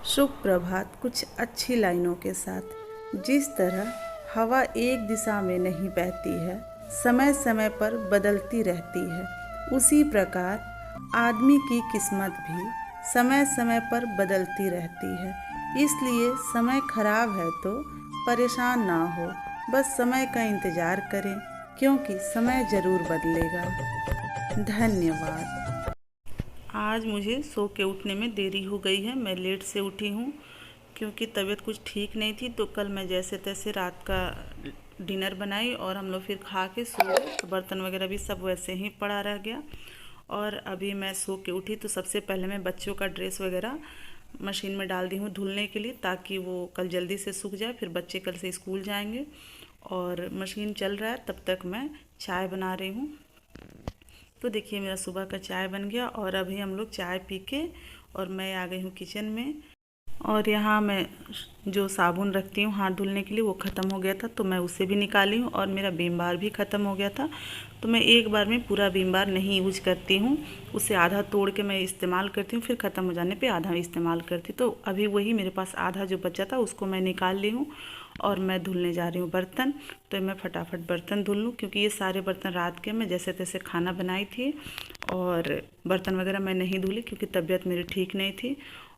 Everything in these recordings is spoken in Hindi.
शुभ प्रभात कुछ अच्छी लाइनों के साथ। जिस तरह हवा एक दिशा में नहीं बहती है, समय समय पर बदलती रहती है, उसी प्रकार आदमी की किस्मत भी समय समय पर बदलती रहती है। इसलिए समय खराब है तो परेशान ना हो, बस समय का इंतज़ार करें, क्योंकि समय ज़रूर बदलेगा। धन्यवाद। आज मुझे सो के उठने में देरी हो गई है। मैं लेट से उठी हूँ क्योंकि तबीयत कुछ ठीक नहीं थी। तो कल मैं जैसे तैसे रात का डिनर बनाई और हम लोग फिर खा के सो गए। तो बर्तन वगैरह भी सब वैसे ही पड़ा रह गया। और अभी मैं सो के उठी तो सबसे पहले मैं बच्चों का ड्रेस वगैरह मशीन में डाल दी हूँ धुलने के लिए, ताकि वो कल जल्दी से सूख जाए। फिर बच्चे कल से स्कूल जाएंगे और मशीन चल रहा है, तब तक मैं चाय बना रही हूँ। तो देखिए मेरा सुबह का चाय बन गया और अभी हम लोग चाय पी के और मैं आ गई हूँ किचन में। और यहाँ मैं जो साबुन रखती हूँ हाथ धुलने के लिए वो ख़त्म हो गया था, तो मैं उसे भी निकाली हूँ। और मेरा विम बार भी ख़त्म हो गया था, तो मैं एक बार में पूरा विम बार नहीं यूज करती हूँ, उसे आधा तोड़ के मैं इस्तेमाल करती हूँ, फिर ख़त्म हो जाने पे आधा इस्तेमाल करती। तो अभी वही मेरे पास आधा जो बचा था उसको मैं निकाल ली हूँ और मैं धुलने जा रही हूँ बर्तन। तो मैं फटाफट बर्तन धुल लूँ, क्योंकि ये सारे बर्तन रात के मैं जैसे तैसे खाना बनाई थी और बर्तन वगैरह मैं नहीं धुली क्योंकि तबीयत मेरी ठीक नहीं थी।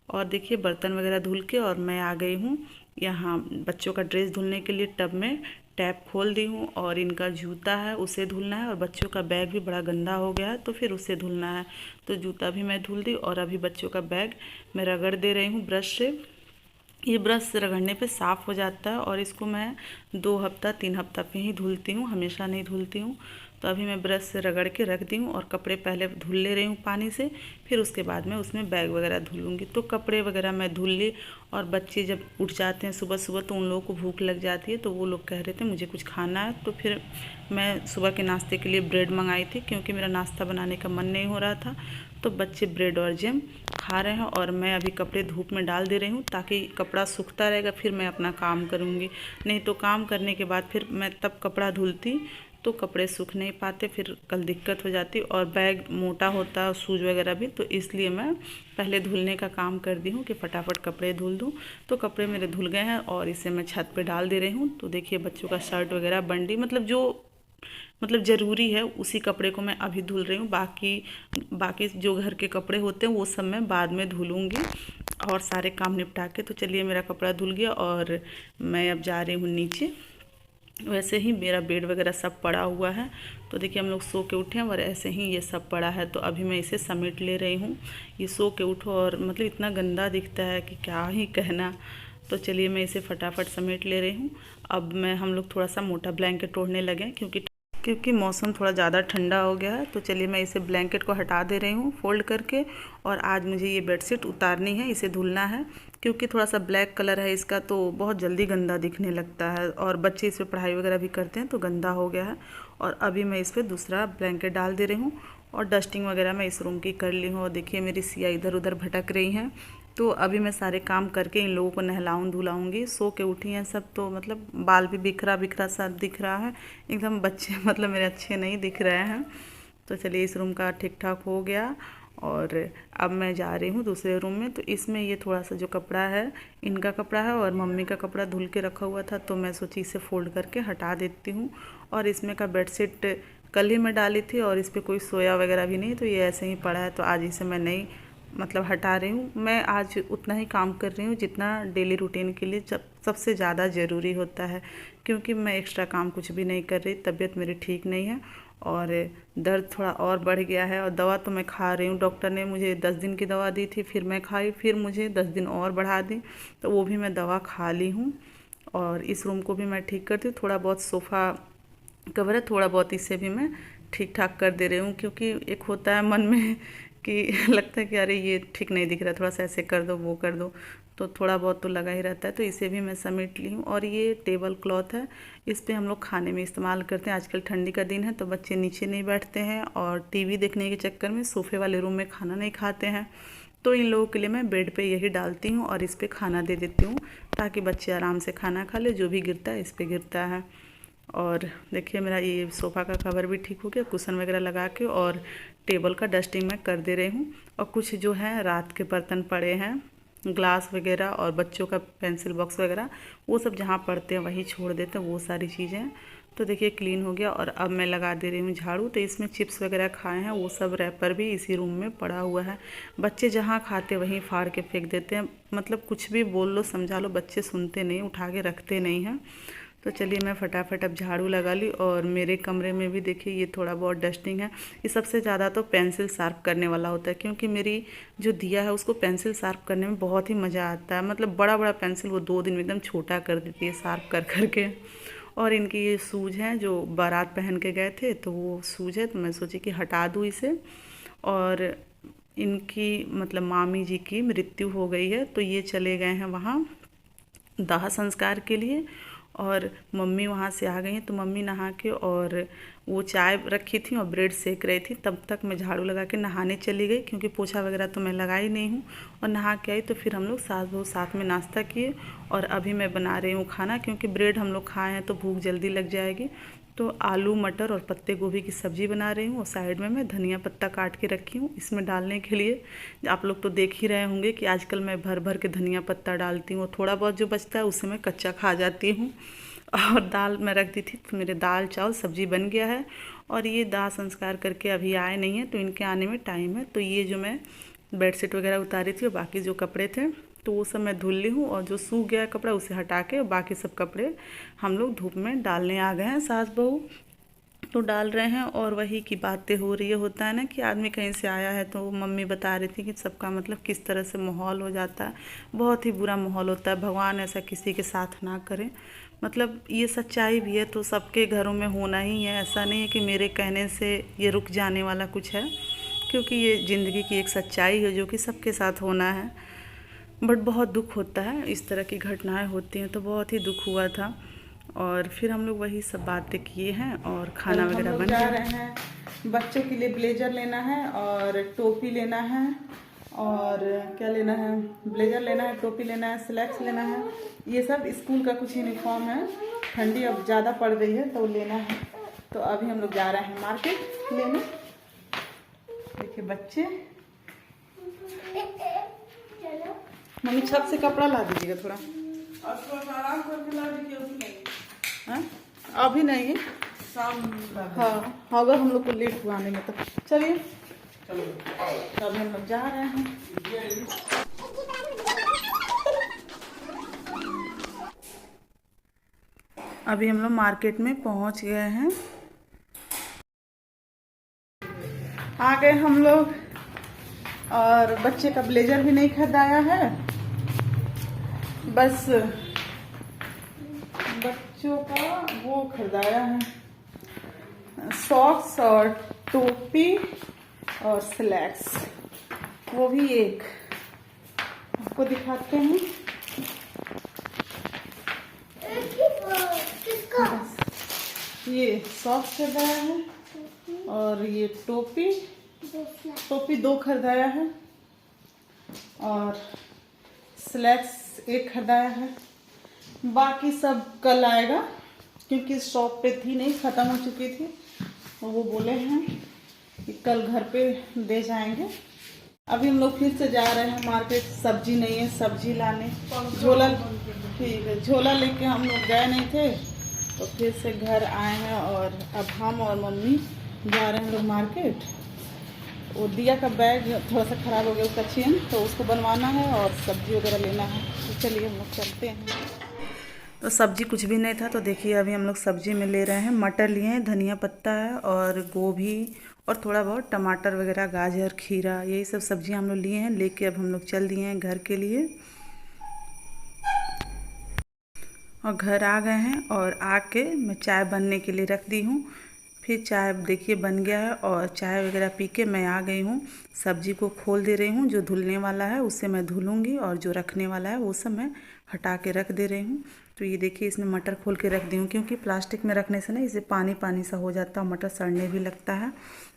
और देखिए बर्तन वगैरह धुल के और मैं आ गई हूँ यहाँ बच्चों का ड्रेस धुलने के लिए। टब में टैप खोल दी हूँ और इनका जूता है उसे धुलना है, और बच्चों का बैग भी बड़ा गंदा हो गया है तो फिर उसे धुलना है। तो जूता भी मैं धुल दी और अभी बच्चों का बैग मैं रगड़ दे रही हूँ ब्रश से। ये ब्रश से रगड़ने पे साफ़ हो जाता है और इसको मैं 2 हफ्ता 3 हफ्ता पे ही धुलती हूँ, हमेशा नहीं धुलती हूँ। तो अभी मैं ब्रश से रगड़ के रख दी हूँ और कपड़े पहले धुल ले रही हूँ पानी से, फिर उसके बाद मैं उसमें बैग वगैरह धुलूँगी। तो कपड़े वगैरह मैं धुल ली। और बच्चे जब उठ जाते हैं सुबह सुबह तो उन लोगों को भूख लग जाती है, तो वो लोग कह रहे थे मुझे कुछ खाना है। तो फिर मैं सुबह के नाश्ते के लिए ब्रेड मंगाई थी, क्योंकि मेरा नाश्ता बनाने का मन नहीं हो रहा था। तो बच्चे ब्रेड और जैम खा रहे हैं और मैं अभी कपड़े धूप में डाल दे रही हूँ, ताकि कपड़ा सूखता रहेगा, फिर मैं अपना काम करूँगी। नहीं तो काम करने के बाद फिर मैं तब कपड़ा धुलती तो कपड़े सूख नहीं पाते, फिर कल दिक्कत हो जाती। और बैग मोटा होता है शूज वगैरह भी, तो इसलिए मैं पहले धुलने का काम कर दी हूँ कि फटाफट कपड़े धुल दूँ। तो कपड़े मेरे धुल गए हैं और इसे मैं छत पे डाल दे रही हूँ। तो देखिए बच्चों का शर्ट वगैरह बंडी मतलब ज़रूरी है उसी कपड़े को मैं अभी धुल रही हूँ। बाकी बाकी जो घर के कपड़े होते हैं वो सब मैं बाद में धुलूँगी और सारे काम निपटा के। तो चलिए मेरा कपड़ा धुल गया और मैं अब जा रही हूँ नीचे। वैसे ही मेरा बेड वगैरह सब पड़ा हुआ है। तो देखिए हम लोग सो के उठे हैं और ऐसे ही ये सब पड़ा है, तो अभी मैं इसे समेट ले रही हूँ। ये सो के उठो और मतलब इतना गंदा दिखता है कि क्या ही कहना। तो चलिए मैं इसे फटाफट समेट ले रही हूँ। अब मैं हम लोग थोड़ा सा मोटा ब्लैंकेट ओढ़ने लगे, क्योंकि मौसम थोड़ा ज़्यादा ठंडा हो गया है। तो चलिए मैं इसे ब्लैंकेट को हटा दे रही हूँ फोल्ड करके। और आज मुझे ये बेडशीट उतारनी है, इसे धुलना है, क्योंकि थोड़ा सा ब्लैक कलर है इसका तो बहुत जल्दी गंदा दिखने लगता है, और बच्चे इस पर पढ़ाई वगैरह भी करते हैं तो गंदा हो गया है। और अभी मैं इस पर दूसरा ब्लैंकेट डाल दे रही हूँ और डस्टिंग वगैरह मैं इस रूम की कर ली हूँ। और देखिए मेरी सिया इधर उधर भटक रही हैं। तो अभी मैं सारे काम करके इन लोगों को नहलाऊँ धुलाऊँगी। सो के उठी हैं सब, तो मतलब बाल भी बिखरा बिखरा सा दिख रहा है एकदम। बच्चे मतलब मेरे अच्छे नहीं दिख रहे हैं। तो चलिए इस रूम का ठीक ठाक हो गया और अब मैं जा रही हूँ दूसरे रूम में। तो इसमें ये थोड़ा सा जो कपड़ा है इनका कपड़ा है और मम्मी का कपड़ा धुल के रखा हुआ था, तो मैं सोची इसे फोल्ड करके हटा देती हूँ। और इसमें का बेडशीट कल ही मैं डाली थी और इस पर कोई सोया वगैरह भी नहीं, तो ये ऐसे ही पड़ा है। तो आज इसे मैं नहीं मतलब हटा रही हूँ। मैं आज उतना ही काम कर रही हूँ जितना डेली रूटीन के लिए सबसे ज़्यादा ज़रूरी होता है, क्योंकि मैं एक्स्ट्रा काम कुछ भी नहीं कर रही। तबीयत मेरी ठीक नहीं है और दर्द थोड़ा और बढ़ गया है। और दवा तो मैं खा रही हूँ, डॉक्टर ने मुझे 10 दिन की दवा दी थी, फिर मैं खाई, फिर मुझे 10 दिन और बढ़ा दी, तो वो भी मैं दवा खा ली हूँ। और इस रूम को भी मैं ठीक करती हूँ। थोड़ा बहुत सोफ़ा कवर है, थोड़ा बहुत इसे भी मैं ठीक ठाक कर दे रही हूँ, क्योंकि एक होता है मन में कि लगता है कि अरे ये ठीक नहीं दिख रहा, थोड़ा सा ऐसे कर दो वो कर दो, तो थोड़ा बहुत तो लगा ही रहता है। तो इसे भी मैं समेट ली हूँ। और ये टेबल क्लॉथ है, इस पे हम लोग खाने में इस्तेमाल करते हैं। आजकल ठंडी का दिन है तो बच्चे नीचे नहीं बैठते हैं और टीवी देखने के चक्कर में सोफ़े वाले रूम में खाना नहीं खाते हैं। तो इन लोगों के लिए मैं बेड पे यही डालती हूँ और इस पर खाना दे देती हूँ, ताकि बच्चे आराम से खाना खा ले। जो भी गिरता है इस पर गिरता है। और देखिए मेरा ये सोफ़ा का कवर भी ठीक हो गया, कुशन वगैरह लगा के, और टेबल का डस्टिंग मैं कर दे रही हूँ। और कुछ जो है रात के बर्तन पड़े हैं ग्लास वगैरह और बच्चों का पेंसिल बॉक्स वगैरह वो सब जहाँ पड़ते हैं वहीं छोड़ देते हैं, वो सारी चीज़ें। तो देखिए क्लीन हो गया। और अब मैं लगा दे रही हूँ झाड़ू। तो इसमें चिप्स वगैरह खाए हैं वो सब रैपर भी इसी रूम में पड़ा हुआ है। बच्चे जहाँ खाते वहीं फाड़ के फेंक देते हैं, मतलब कुछ भी बोल लो समझा लो बच्चे सुनते नहीं, उठा के रखते नहीं हैं। तो चलिए मैं फटाफट अब झाड़ू लगा ली। और मेरे कमरे में भी देखिए ये थोड़ा बहुत डस्टिंग है। ये सबसे ज़्यादा तो पेंसिल शार्प करने वाला होता है, क्योंकि मेरी जो दिया है उसको पेंसिल शार्प करने में बहुत ही मज़ा आता है। मतलब बड़ा बड़ा पेंसिल वो 2 दिन में एकदम छोटा कर देती है शार्प कर कर के। और इनकी ये शूज़ हैं जो बारात पहन के गए थे, तो वो शूज़ है, तो मैं सोची कि हटा दूँ इसे। और इनकी मतलब मामी जी की मृत्यु हो गई है, तो ये चले गए हैं वहाँ दाह संस्कार के लिए। और मम्मी वहाँ से आ गई हैं, तो मम्मी नहा के और वो चाय रखी थी और ब्रेड सेक रही थी, तब तक मैं झाड़ू लगा के नहाने चली गई, क्योंकि पोछा वगैरह तो मैं लगा ही नहीं हूँ। और नहा के आई तो फिर हम लोग सास बहू साथ में नाश्ता किए। और अभी मैं बना रही हूँ खाना, क्योंकि ब्रेड हम लोग खाए हैं तो भूख जल्दी लग जाएगी। तो आलू मटर और पत्ते गोभी की सब्ज़ी बना रही हूँ। और साइड में मैं धनिया पत्ता काट के रखी हूँ इसमें डालने के लिए। आप लोग तो देख ही रहे होंगे कि आजकल मैं भर भर के धनिया पत्ता डालती हूँ। थोड़ा बहुत जो बचता है उससे मैं कच्चा खा जाती हूँ। और दाल मैं रख दी थी, तो मेरे दाल चावल सब्ज़ी बन गया है। और ये दाह संस्कार करके अभी आए नहीं हैं, तो इनके आने में टाइम है। तो ये जो मैं बेडशीट वगैरह उतारी थी और बाकी जो कपड़े थे तो वो सब मैं धुल ली हूँ। और जो सूख गया कपड़ा उसे हटा के बाकी सब कपड़े हम लोग धूप में डालने आ गए हैं, सास बहू तो डाल रहे हैं। और वही की बातें हो रही है, होता है ना कि आदमी कहीं से आया है, तो मम्मी बता रही थी कि सबका मतलब किस तरह से माहौल हो जाता है। बहुत ही बुरा माहौल होता है, भगवान ऐसा किसी के साथ ना करे। मतलब ये सच्चाई भी है, तो सबके घरों में होना ही है। ऐसा नहीं है कि मेरे कहने से ये रुक जाने वाला कुछ है, क्योंकि ये ज़िंदगी की एक सच्चाई है जो कि सबके साथ होना है। बट बहुत दुख होता है, इस तरह की घटनाएं होती हैं, तो बहुत ही दुख हुआ था। और फिर हम लोग वही सब बातें किए हैं और खाना वगैरह बन गया। रहे हैं बच्चों के लिए ब्लेजर लेना है और टोपी लेना है, और क्या लेना है, ब्लेजर लेना है, टोपी लेना है, स्लैक्स लेना है। ये सब स्कूल का कुछ यूनिफॉर्म है, ठंडी अब ज़्यादा पड़ रही है तो लेना है। तो अभी हम लोग जा रहे हैं मार्केट लेने। देखिए बच्चे, मम्मी छत से कपड़ा ला दीजिएगा थोड़ा, आराम करके ला दीजिए। अभी नहीं, हाँ अगर हम लोग को लेट हुआ आने में तो चलिए। अभी हम लोग जा रहे हैं। अभी हम लोग मार्केट में पहुंच गए हैं, आ गए हम लोग। और बच्चे का ब्लेजर भी नहीं खरीदाया है, बस बच्चों का वो खरीदाया है, सॉक्स और टोपी और स्लैक्स, वो भी एक आपको दिखाते हैं। ये सॉक्स खरीदाया है और ये टोपी 2 खरीदाया है और स्लैक्स 1 खरीदाया है। बाकी सब कल आएगा, क्योंकि शॉप पे थी नहीं, ख़त्म हो चुकी थी। वो बोले हैं कि कल घर पे दे जाएंगे। अभी हम लोग फिर से जा रहे हैं मार्केट, सब्जी नहीं है, सब्जी लाने। झोला, ठीक है, झोला लेके हम लोग गए नहीं थे, तो फिर से घर आए हैं। और अब हम और मम्मी जा रहे हैं लोग मार्केट। वो दिया का बैग थोड़ा सा ख़राब हो गया, उसका चेन, तो उसको बनवाना है और सब्जी वगैरह लेना है। तो चलिए हम लोग चलते हैं। तो सब्जी कुछ भी नहीं था, तो देखिए अभी हम लोग सब्जी में ले रहे हैं। मटर लिए हैं, धनिया पत्ता है और गोभी और थोड़ा बहुत टमाटर वगैरह, गाजर, खीरा, यही सब सब्जियां हम लोग लिए हैं। लेके अब हम लोग चल दिए हैं घर के लिए। और घर आ गए हैं और आके मैं चाय बनने के लिए रख दी हूँ। फिर चाय देखिए बन गया है और चाय वगैरह पी के मैं आ गई हूँ। सब्जी को खोल दे रही हूँ, जो धुलने वाला है उससे मैं धुलूँगी और जो रखने वाला है वो सब मैं हटा के रख दे रही हूँ। तो ये देखिए इसमें मटर खोल के रख दी हूँ, क्योंकि प्लास्टिक में रखने से ना इसे पानी पानी सा हो जाता है, मटर सड़ने भी लगता है।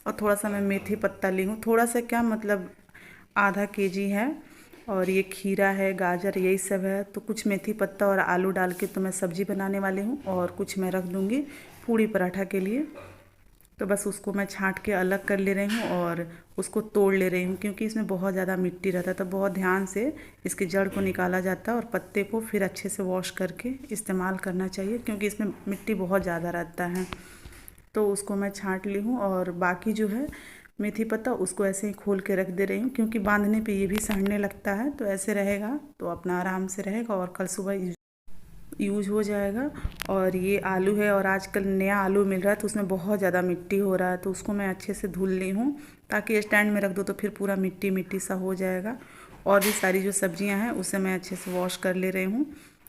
और थोड़ा सा मैं मेथी पत्ता ली हूँ, थोड़ा सा क्या मतलब आधा केजी है। और ये खीरा है, गाजर, यही सब है। तो कुछ मेथी पत्ता और आलू डाल के तो मैं सब्ज़ी बनाने वाली हूँ, और कुछ मैं रख दूँगी पूड़ी पराठा के लिए। तो बस उसको मैं छांट के अलग कर ले रही हूँ और उसको तोड़ ले रही हूँ, क्योंकि इसमें बहुत ज़्यादा मिट्टी रहता है। तो बहुत ध्यान से इसकी जड़ को निकाला जाता है और पत्ते को फिर अच्छे से वॉश करके इस्तेमाल करना चाहिए, क्योंकि इसमें मिट्टी बहुत ज़्यादा रहता है। तो उसको मैं छांट ली हूँ और बाकी जो है मेथी पत्ता उसको ऐसे ही खोल के रख दे रही हूँ, क्योंकि बांधने पे ये भी सड़ने लगता है। तो ऐसे रहेगा तो अपना आराम से रहेगा और कल सुबह यूज हो जाएगा। और ये आलू है और आजकल नया आलू मिल रहा है, तो उसमें बहुत ज़्यादा मिट्टी हो रहा है। तो उसको मैं अच्छे से धुल ली हूँ, ताकि स्टैंड में रख दो तो फिर पूरा मिट्टी मिट्टी सा हो जाएगा। और भी सारी जो सब्जियां हैं उसे मैं अच्छे से वॉश कर ले रही हूँ,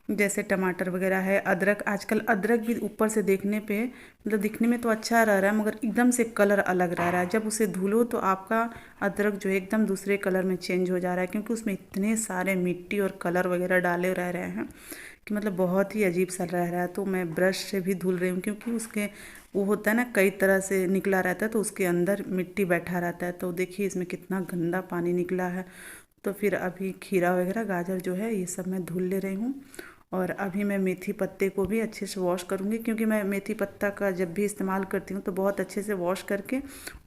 जैसे टमाटर वगैरह है, अदरक। आजकल अदरक भी ऊपर से देखने पे मतलब दिखने में तो अच्छा रह रहा है, मगर एकदम से कलर अलग रह रहा है। जब उसे धुलो तो आपका अदरक जो है एकदम दूसरे कलर में चेंज हो जा रहा है, क्योंकि उसमें इतने सारे मिट्टी और कलर वगैरह डाले रह रहे हैं कि मतलब बहुत ही अजीब सा रह रहा है। तो मैं ब्रश से भी धुल रही हूँ, क्योंकि उसके वो होता है ना, कई तरह से निकला रहता है, तो उसके अंदर मिट्टी बैठा रहता है। तो देखिए इसमें कितना गंदा पानी निकला है। तो फिर अभी खीरा वगैरह, गाजर जो है, ये सब मैं धुल ले रही हूँ। और अभी मैं मेथी पत्ते को भी अच्छे से वॉश करूँगी, क्योंकि मैं मेथी पत्ता का जब भी इस्तेमाल करती हूँ तो बहुत अच्छे से वॉश करके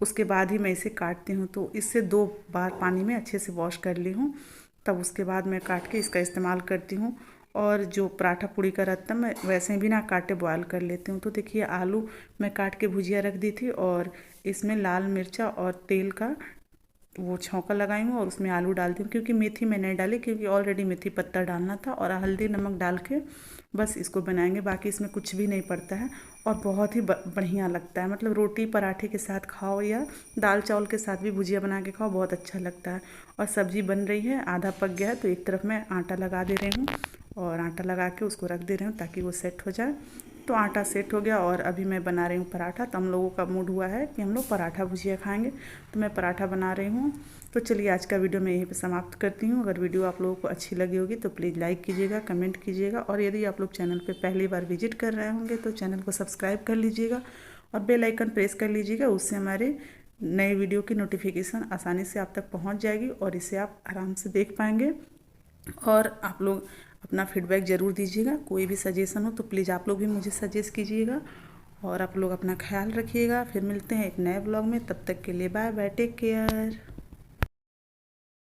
उसके बाद ही मैं इसे काटती हूँ। तो इससे 2 बार पानी में अच्छे से वॉश कर ली हूँ, तब उसके बाद मैं काट के इसका इस्तेमाल करती हूँ। और जो पराठा पूड़ी का रहता है मैं वैसे ही बिना काटे बॉयल कर लेती हूँ। तो देखिए आलू मैं काट के भुजिया रख दी थी, और इसमें लाल मिर्चा और तेल का वो छौंका लगाई हूँ और उसमें आलू डालती हूँ, क्योंकि मेथी मैं नहीं डाली, क्योंकि ऑलरेडी मेथी पत्ता डालना था। और हल्दी नमक डाल के बस इसको बनाएंगे, बाकी इसमें कुछ भी नहीं पड़ता है। और बहुत ही बढ़िया लगता है, मतलब रोटी पराठे के साथ खाओ या दाल चावल के साथ भी भुजिया बना के खाओ, बहुत अच्छा लगता है। और सब्जी बन रही है, आधा पक गया है, तो एक तरफ मैं आटा लगा दे रही हूँ और आटा लगा के उसको रख दे रही हूँ ताकि वो सेट हो जाए। तो आटा सेट हो गया और अभी मैं बना रही हूँ पराठा। तो हम लोगों का मूड हुआ है कि हम लोग पराठा भुजिया खाएंगे, तो मैं पराठा बना रही हूँ। तो चलिए आज का वीडियो मैं यहीं पे समाप्त करती हूँ। अगर वीडियो आप लोगों को अच्छी लगी होगी तो प्लीज़ लाइक कीजिएगा, कमेंट कीजिएगा, और यदि आप लोग चैनल पे पहली बार विजिट कर रहे होंगे तो चैनल को सब्सक्राइब कर लीजिएगा और बेल आइकन प्रेस कर लीजिएगा। उससे हमारे नए वीडियो की नोटिफिकेशन आसानी से आप तक पहुँच जाएगी और इसे आप आराम से देख पाएंगे। और आप लोग अपना फीडबैक ज़रूर दीजिएगा, कोई भी सजेशन हो तो प्लीज़ आप लोग भी मुझे सजेस्ट कीजिएगा। और आप लोग अपना ख्याल रखिएगा। फिर मिलते हैं एक नए ब्लॉग में, तब तक के लिए बाय बाय, टेक केयर।